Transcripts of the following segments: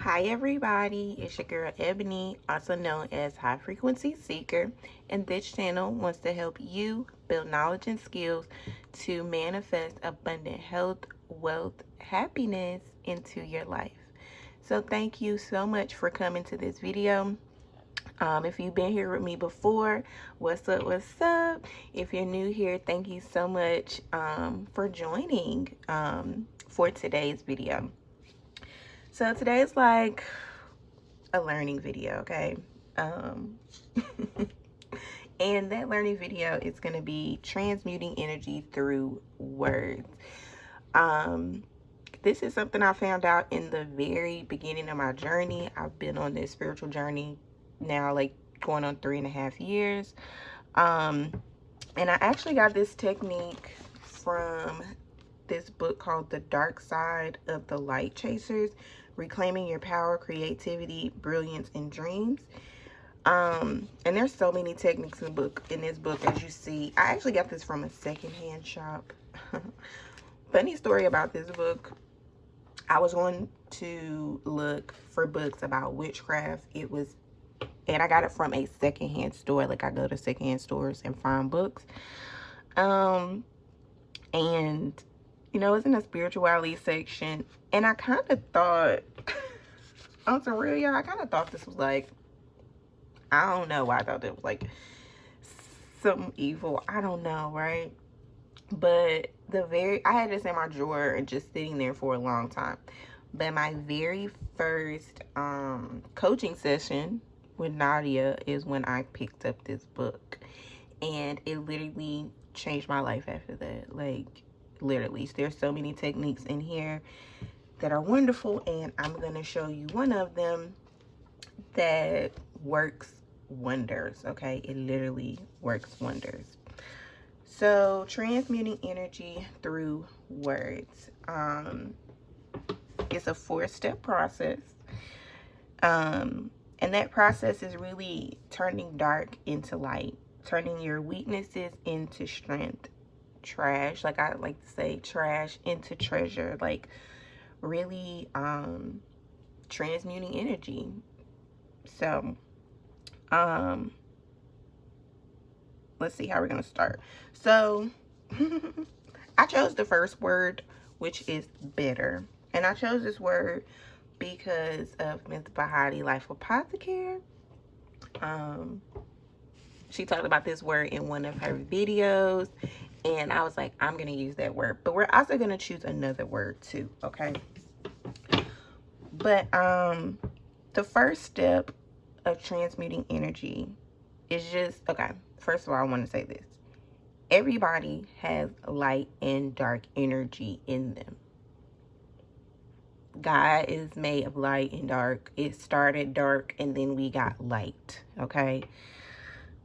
Hi everybody, it's your girl Ebony, also known as High Frequency Seeker, and this channel wants to help you build knowledge and skills to manifest abundant health, wealth, happiness into your life. So thank you so much for coming to this video. If you've been here with me before, what's up, what's up? If you're new here, thank you so much for joining for today's video. So today is like a learning video, okay? Um, and that learning video is going to be transmuting energy through words. Um, this is something I found out in the very beginning of my journey. I've been on this spiritual journey now, like going on 3.5 years. Um, and I actually got this technique from this book called The Dark Side of the Light Chasers, Reclaiming Your Power, Creativity, Brilliance, and Dreams. And there's so many techniques in this book, as you see. I actually got this from a secondhand shop. Funny story about this book. I was going to look for books about witchcraft. And I got it from a secondhand store. Like, I go to secondhand stores and find books. And you know, it's in the spirituality section, and I kind of thought, on some real, y'all, I kind of thought this was like, I don't know why I thought it was like something evil. I don't know, right? But I had this in my drawer and just sitting there for a long time. But my very first coaching session with Nadia is when I picked up this book, and it literally changed my life after that. Like, literally, there's so many techniques in here that are wonderful, and I'm going to show you one of them that works wonders. Okay, it literally works wonders. So, transmuting energy through words. It's a 4-step process. And that process is really turning dark into light, turning your weaknesses into strength, trash, like I like to say, trash into treasure, like really transmuting energy. So let's see how we're gonna start. So I chose the first word, which is better, and I chose this word because of Miss Bahati Life Apothecary. She talked about this word in one of her videos, and I was like, I'm gonna use that word, but we're also gonna choose another word too, okay? But the first step of transmuting energy is just, okay, first of all, I want to say this. Everybody has light and dark energy in them. God is made of light and dark. It started dark and then we got light, okay?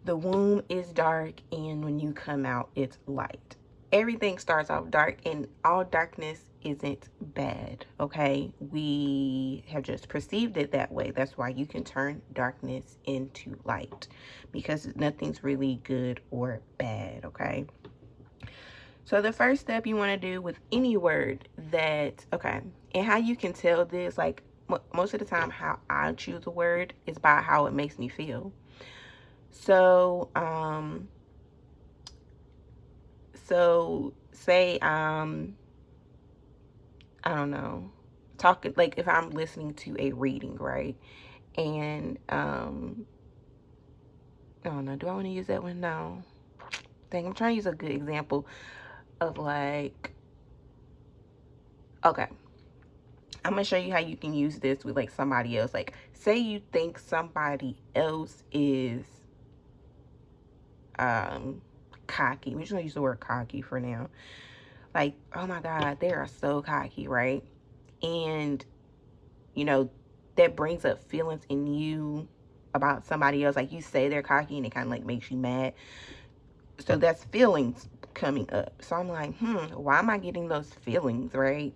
The womb is dark, and when you come out, it's light. Everything starts off dark, and all darkness isn't bad, okay? We have just perceived it that way. That's why you can turn darkness into light, because nothing's really good or bad, okay? So the first step you want to do with any word that, okay, and how you can tell this, like most of the time how I choose a word is by how it makes me feel. So, say, I don't know, talking, like if I'm listening to a reading, right? And, I don't know, do I want to use that one? No. Dang, I'm trying to use a good example of like, okay, I'm going to show you how you can use this with like somebody else. Like, say you think somebody else is, cocky. We're just gonna use the word cocky for now. Like, oh my God, they are so cocky, right? And, you know, that brings up feelings in you about somebody else. Like, you say they're cocky and it kind of like makes you mad. So that's feelings coming up. So I'm like, why am I getting those feelings, right?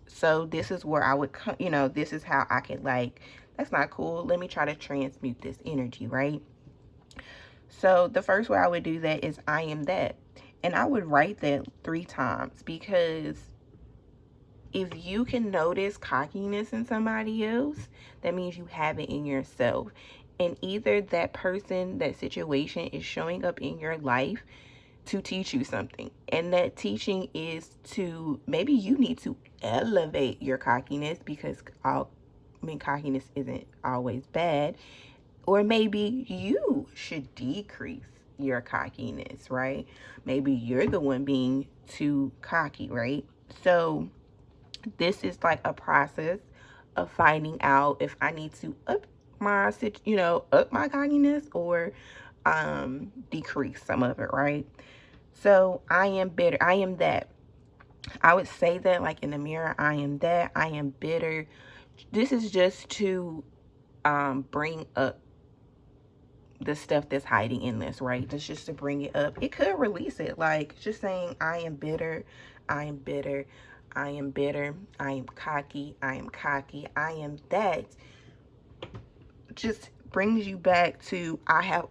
So this is where I would, you know, this is how I could like, that's not cool. Let me try to transmute this energy, right? So the first way I would do that is I am that. And I would write that 3 times, because if you can notice cockiness in somebody else, that means you have it in yourself. And either that person, that situation is showing up in your life to teach you something. And that teaching is to, maybe you need to elevate your cockiness, because cockiness isn't always bad. Or maybe you should decrease your cockiness, right? Maybe you're the one being too cocky, right? So this is like a process of finding out if I need to up my cockiness, or decrease some of it, right? So I am bitter. I am that. I would say that, like, in the mirror, I am that. I am bitter. This is just to bring up the stuff that's hiding in this, right? That's just to bring it up. It could release it, like just saying, I am bitter, I am bitter, I am bitter, I am cocky, I am cocky, I am that. Just brings you back to, I have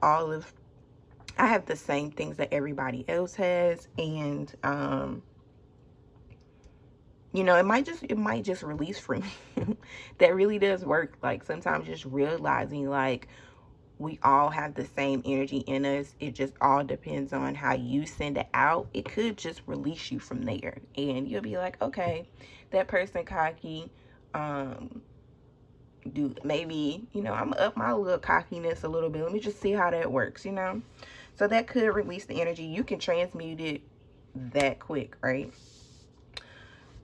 the same things that everybody else has. And it might just release from me. That really does work. Like, sometimes just realizing, like, we all have the same energy in us. It just all depends on how you send it out. It could just release you from there, and you'll be like, okay, that person cocky, maybe, I'm up my little cockiness a little bit. Let me just see how that works, So that could release the energy. You can transmute it that quick, right?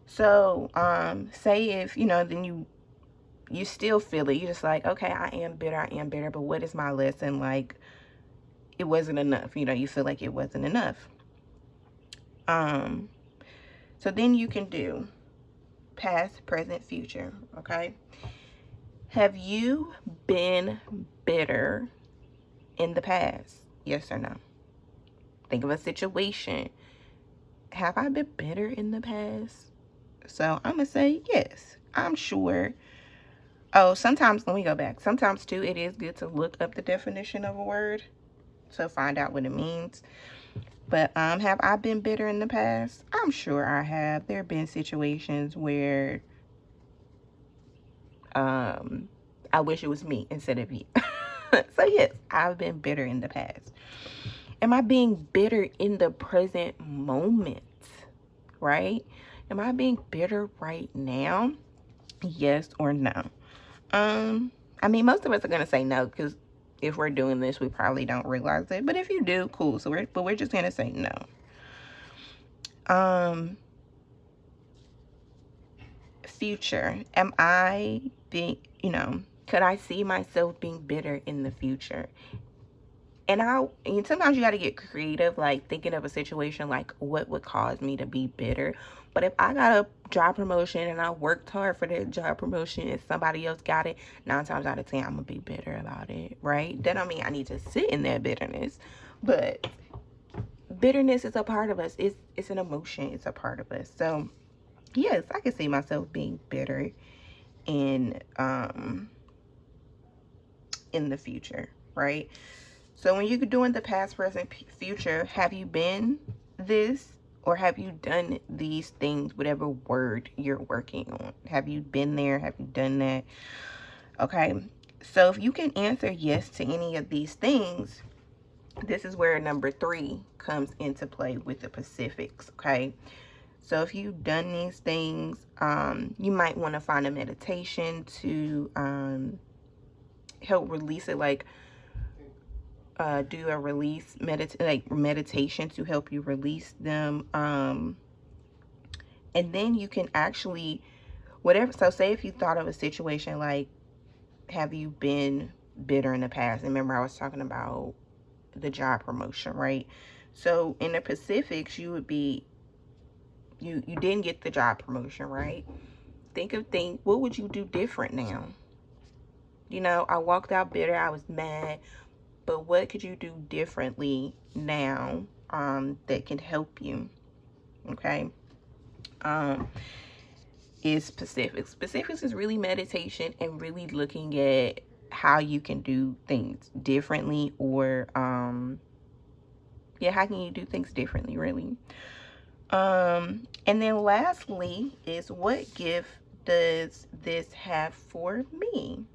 So say if then you still feel it. You're just like, okay, I am bitter, but what is my lesson? Like, it wasn't enough. You feel like it wasn't enough. So then you can do past, present, future, okay? Have you been bitter in the past? Yes or no? Think of a situation. Have I been bitter in the past? So I'm going to say yes. I'm sure. Oh, sometimes, let me go back. Sometimes, too, it is good to look up the definition of a word to find out what it means. But have I been bitter in the past? I'm sure I have. There have been situations where I wish it was me instead of you. So, yes, I've been bitter in the past. Am I being bitter in the present moment? Right? Am I being bitter right now? Yes or no? Most of us are gonna say no, because if we're doing this, we probably don't realize it. But if you do, cool. So we're just gonna say no. Future. Am I being, could I see myself being bitter in the future? And sometimes you got to get creative, like thinking of a situation, like what would cause me to be bitter. But if I got a job promotion and I worked hard for that job promotion and somebody else got it, 9 times out of 10, I'm going to be bitter about it, right? That don't mean I need to sit in that bitterness. But bitterness is a part of us. It's an emotion. It's a part of us. So, yes, I can see myself being bitter in the future, right? So when you're doing the past, present, future, have you been this, or have you done these things, whatever word you're working on? Have you been there? Have you done that? Okay. So if you can answer yes to any of these things, this is where number 3 comes into play with the Pacifics, okay? So if you've done these things, you might want to find a meditation to help release it, like do a release meditation to help you release them. And then you can actually, whatever. So say if you thought of a situation like, have you been bitter in the past? And remember, I was talking about the job promotion, right? So in the Pacifics, you would be, you didn't get the job promotion, right? Think, what would you do different now? I walked out bitter. I was mad. But what could you do differently now that can help you? Okay. Is Pacifics. Pacifics is really meditation and really looking at how you can do things differently, or how can you do things differently, really? And then lastly is, what gift does this have for me?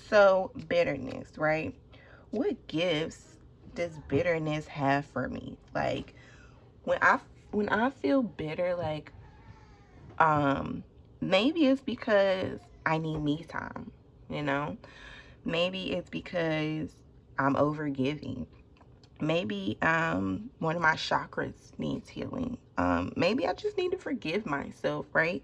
So bitterness, right? What gifts does bitterness have for me? Like when I feel bitter, like maybe it's because I need me time, you know? Maybe it's because I'm over giving. Maybe one of my chakras needs healing. Maybe I just need to forgive myself, right?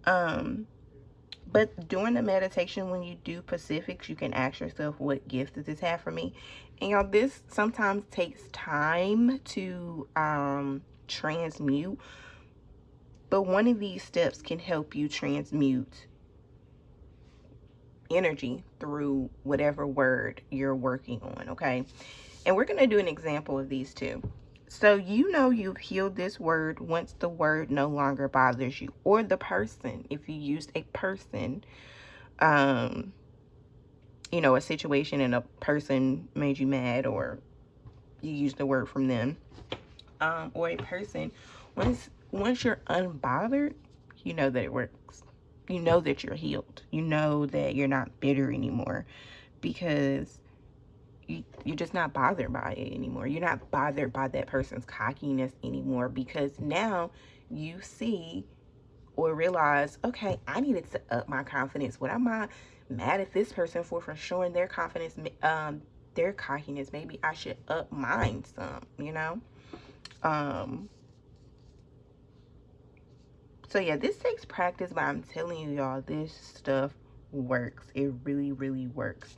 But during the meditation, when you do Pacifics, you can ask yourself, what gift does this have for me? And y'all, this sometimes takes time to transmute, but one of these steps can help you transmute energy through whatever word you're working on, okay? And we're going to do an example of these two. So you know you've healed this word once the word no longer bothers you, or the person, if you used a person, you know, a situation and a person made you mad, or you used the word from them, or a person, once you're unbothered, you know that it works. You know that you're healed. You know that you're not bitter anymore, because you're just not bothered by it anymore. You're not bothered by that person's cockiness anymore, because now you see or realize, okay, I needed to up my confidence. What am I mad at this person for showing their confidence, their cockiness? Maybe I should up mine some, you know? So yeah, this takes practice, but I'm telling you, y'all, this stuff works. It really, really works.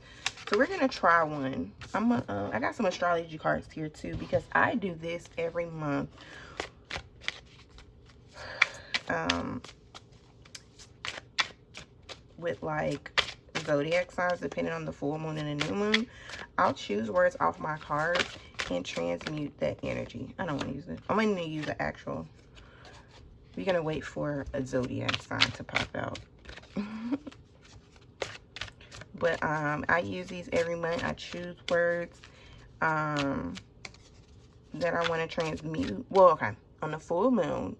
So we're gonna try one. I got some astrology cards here too, because I do this every month. With like zodiac signs, depending on the full moon and the new moon. I'll choose words off my cards and transmute that energy. I don't want to use it. I'm going to use the actual. We're going to wait for a zodiac sign to pop out. But I use these every month. I choose words that I want to transmute. Well, okay. On the full moon,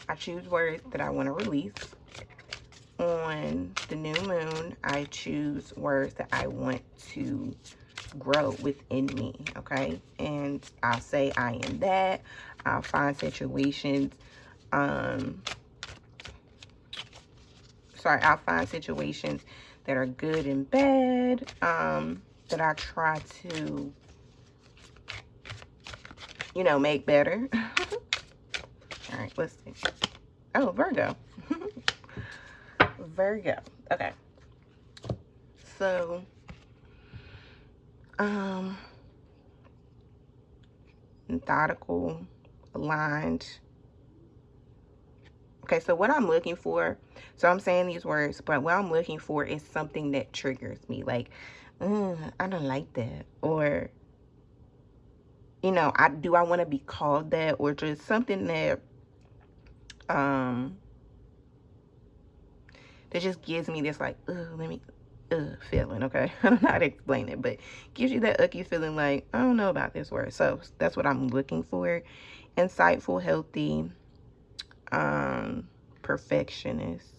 I choose words that I want to release. On the new moon, I choose words that I want to grow within me, okay? And I'll say I am that. I'll find situations, I'll find situations that are good and bad, that I try to, you know, make better. All right, let's see. Oh, Virgo. Virgo. Okay. So, methodical, aligned. Okay, so what I'm looking for, so I'm saying these words, but what I'm looking for is something that triggers me. Like, I don't like that. Or, you know, I want to be called that, or just something that, that just gives me this like, feeling, okay? I don't know how to explain it, but gives you that icky feeling like, I don't know about this word. So that's what I'm looking for. Insightful, healthy, perfectionist,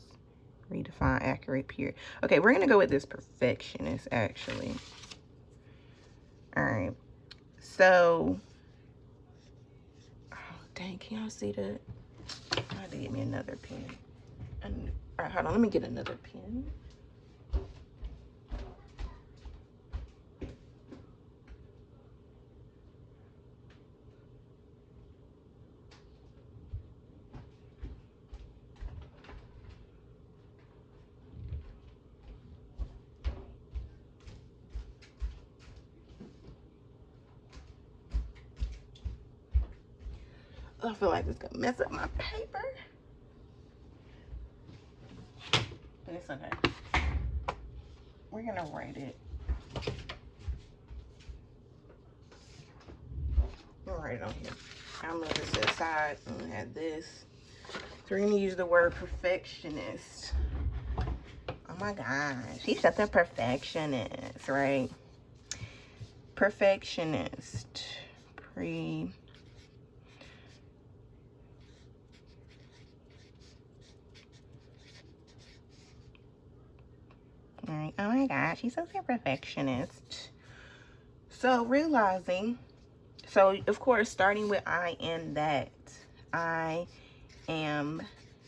redefine, accurate, pure. Okay, we're gonna go with this perfectionist, actually. All right, so, oh, dang, can y'all see that? I had to get me another pen. All right, hold on, let me get another pen. I feel like it's gonna mess up my paper, but it's okay. We're gonna write it. We'll write it on here. I'm gonna put this aside and add this. So we're gonna use the word perfectionist. Oh my gosh, he's such a perfectionist, right? Perfectionist. All right. Oh my gosh, she's such a perfectionist. So realizing, so of course, starting with I am that. I am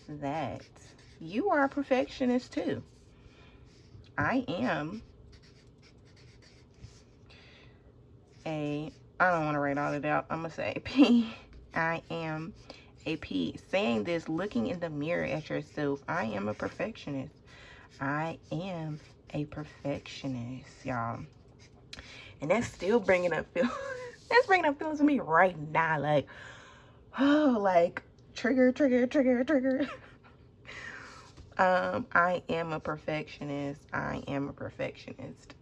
that. You are a perfectionist too. I am I don't want to write all it out. I'm going to say P. I am a P. Saying this, looking in the mirror at yourself. I am a perfectionist. I am a perfectionist, y'all. And that's still bringing up feelings. That's bringing up feelings to me right now. Like, oh, like, trigger, trigger, trigger, trigger. I am a perfectionist. I am a perfectionist.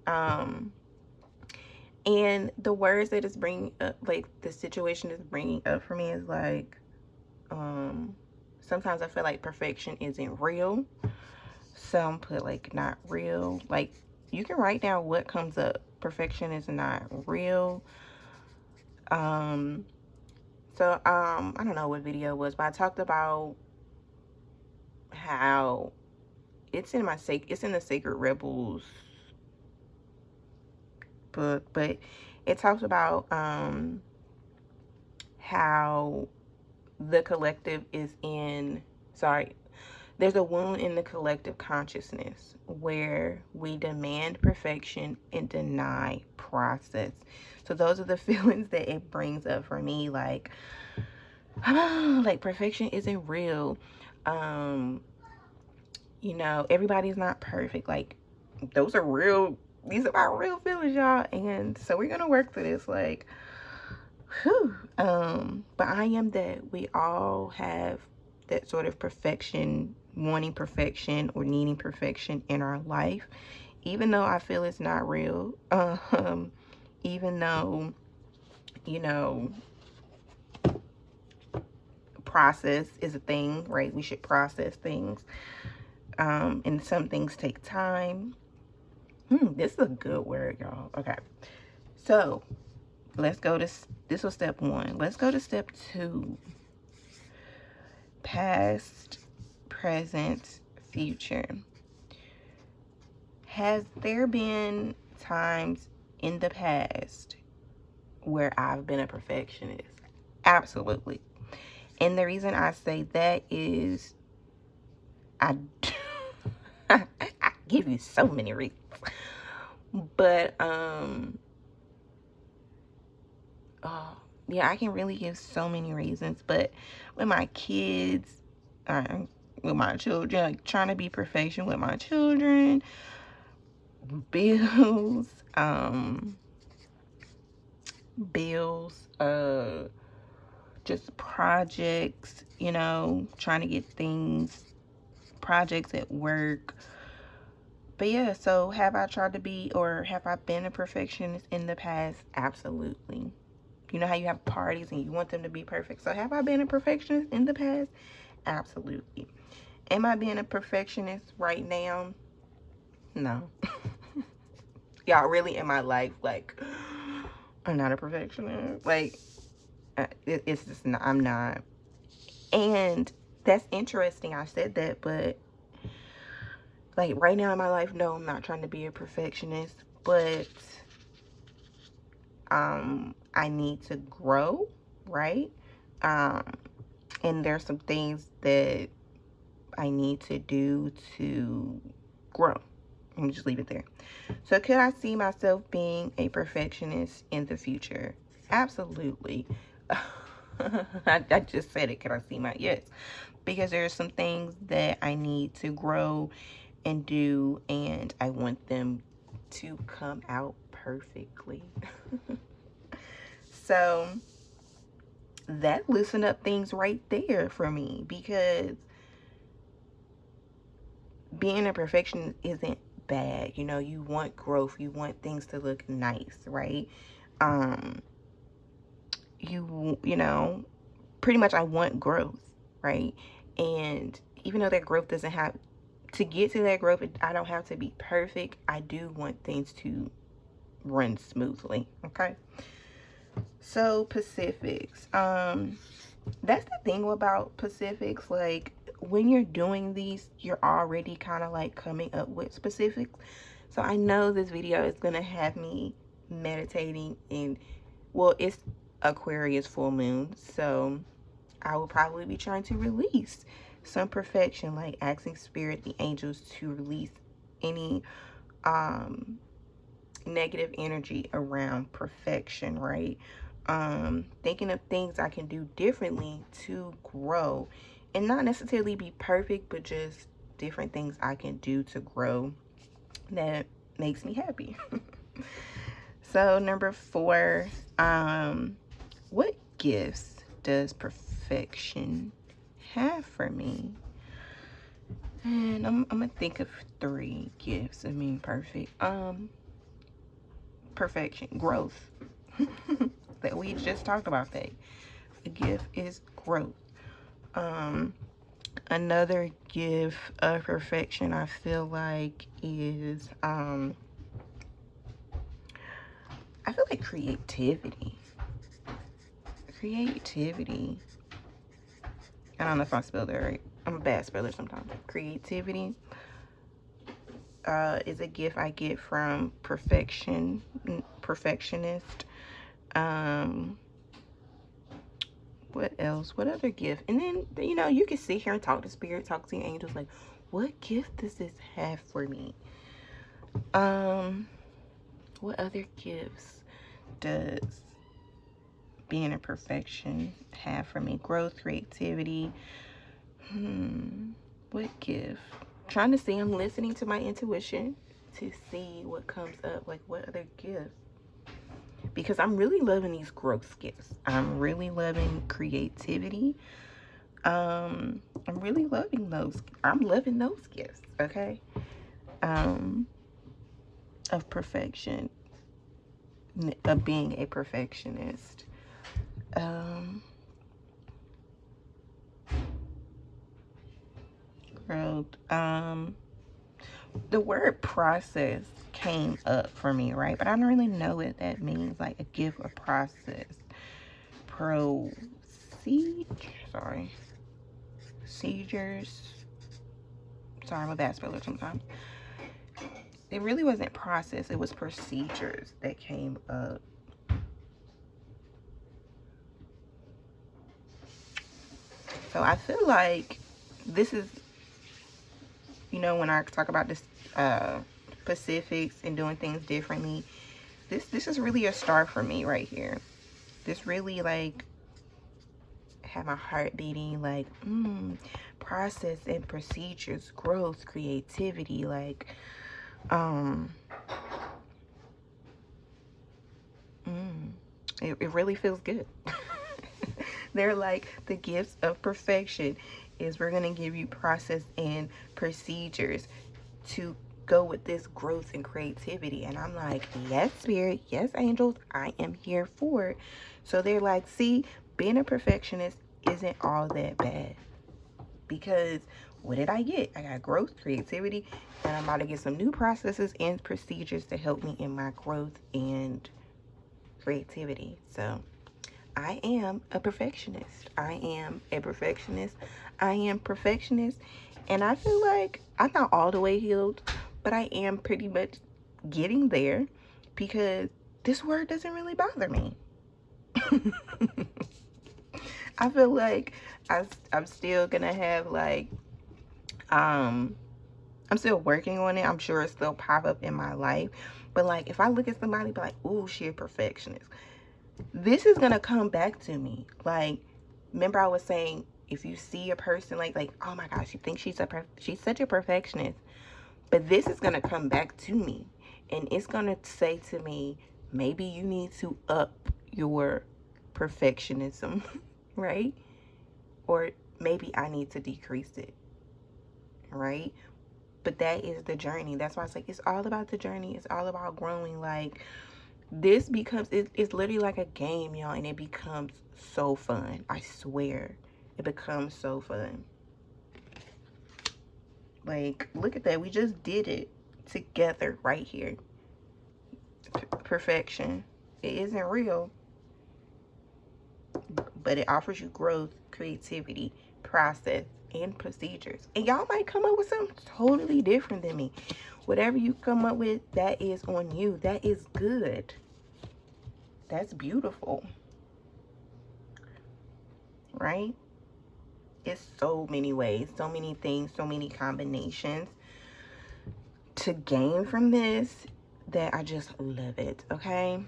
And the words that it's bringing up, like, the situation is bringing up for me is like, sometimes I feel like perfection isn't real. Some put like not real. Like, you can write down what comes up. Perfection is not real. I don't know what video it was, but I talked about how it's in the Sacred Rebels book, but it talks about how the collective is in, sorry, there's a wound in the collective consciousness where we demand perfection and deny process. So those are the feelings that it brings up for me, like, like perfection isn't real. You know, everybody's not perfect. Like, those are real, these are our real feelings, y'all. And so we're gonna work through this, like, whew. But I am that. We all have that sort of perfection, wanting perfection or needing perfection in our life, even though I feel it's not real. Even though, you know, process is a thing, right? We should process things. And some things take time. This is a good word, y'all. Okay. So let's go to, this was step 1. Let's go to step 2. Past, present, future. Has there been times in the past where I've been a perfectionist? Absolutely. And the reason I say that is I give you so many reasons. But yeah, I can really give so many reasons. But with my kids, with my children, like trying to be perfection with my children, bills, just projects, you know, trying to get things, projects at work. But yeah, so have I tried to be, or have I been a perfectionist in the past? Absolutely. You know how you have parties and you want them to be perfect. So have I been a perfectionist in the past? Absolutely. Am I being a perfectionist right now? No. Y'all, really in my life, like, I'm not a perfectionist. Like, it's just not, I'm not. And that's interesting I said that, but like right now in my life, no, I'm not trying to be a perfectionist, but I need to grow, right? And there's some things that I need to do to grow. Let me just leave it there. So could I see myself being a perfectionist in the future? Absolutely. I just said it. Could I see my, yes, because there are some things that I need to grow and do, and I want them to come out perfectly. So that loosened up things right there for me, because being a perfectionist isn't bad. You know, you want growth, you want things to look nice, right? You know, pretty much I want growth, right? And even though that growth doesn't have to get to that growth, I don't have to be perfect. I do want things to run smoothly. Okay. So Pacifics. That's the thing about Pacifics. Like, when you're doing these, you're already kind of like coming up with specifics. So I know this video is going to have me meditating in, well, it's Aquarius full moon. So I will probably be trying to release some perfection, like asking spirit, the angels, to release any negative energy around perfection, right? Thinking of things I can do differently to grow and not necessarily be perfect, but just different things I can do to grow that makes me happy. So number 4, what gifts does perfection have for me? And I'm gonna think of 3 gifts of being perfect. Perfection, growth. That we just talked about that. The gift is growth. Another gift of perfection I feel like is I feel like creativity. Creativity. I don't know if I spelled that right. I'm a bad speller sometimes. Creativity is a gift I get from perfectionist. What else? What other gift? And then, you know, you can sit here and talk to spirit, talk to your angels, like, what gift does this have for me? What other gifts does being a perfection have for me? Growth, creativity. What gift? Trying to see, I'm listening to my intuition to see what comes up, like what other gifts. Because I'm really loving these growth gifts. I'm really loving creativity. I'm really loving those. I'm loving those gifts, okay? Of perfection, of being a perfectionist. Growth. The word process came up for me, right? But I don't really know what that means, like a gift of process. Procedures. Sorry, I'm a bad speller sometimes. It really wasn't process, it was procedures that came up. So I feel like this is, you know, when I talk about this specifics and doing things differently, this is really a start for me right here. This really like had my heart beating, like process and procedures, growth, creativity, like it really feels good. They're like, the gifts of perfection is we're going to give you process and procedures to go with this growth and creativity. And I'm like, yes, spirit, yes, angels, I am here for it. So they're like, see, being a perfectionist isn't all that bad. Because what did I get? I got growth, creativity, and I'm about to get some new processes and procedures to help me in my growth and creativity. So I am a perfectionist. I am a perfectionist. I am perfectionist. And I feel like I'm not all the way healed, but I am pretty much getting there because this word doesn't really bother me. I feel like I'm still gonna have like, I'm still working on it. I'm sure it still pop up in my life. But like, if I look at somebody be like, ooh, she a perfectionist, this is gonna come back to me. Like, remember I was saying, if you see a person like oh my gosh, you think she's such a perfectionist, but this is gonna come back to me, and it's gonna say to me, maybe you need to up your perfectionism, right? Or maybe I need to decrease it, right? But that is the journey. That's why it's like, it's all about the journey. It's all about growing. Like, this becomes, it's literally like a game, y'all, and it becomes so fun. I swear, it becomes so fun. Like, look at that. We just did it together right here. Perfection. It isn't real, but it offers you growth, creativity, process, and procedures. And y'all might come up with something totally different than me. Whatever you come up with, that is on you. That is good. That's beautiful. Right? It's so many ways, so many things, so many combinations to gain from this that I just love it. Okay?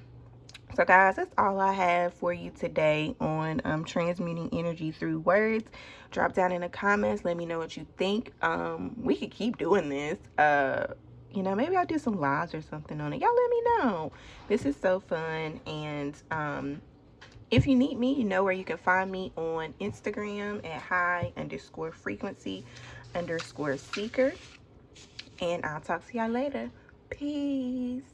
So guys, that's all I have for you today on transmuting energy through words. Drop down in the comments. Let me know what you think. We could keep doing this. You know, maybe I'll do some lives or something on it. Y'all let me know. This is so fun. And if you need me, you know where you can find me on Instagram at high_frequency_seeker. And I'll talk to y'all later. Peace.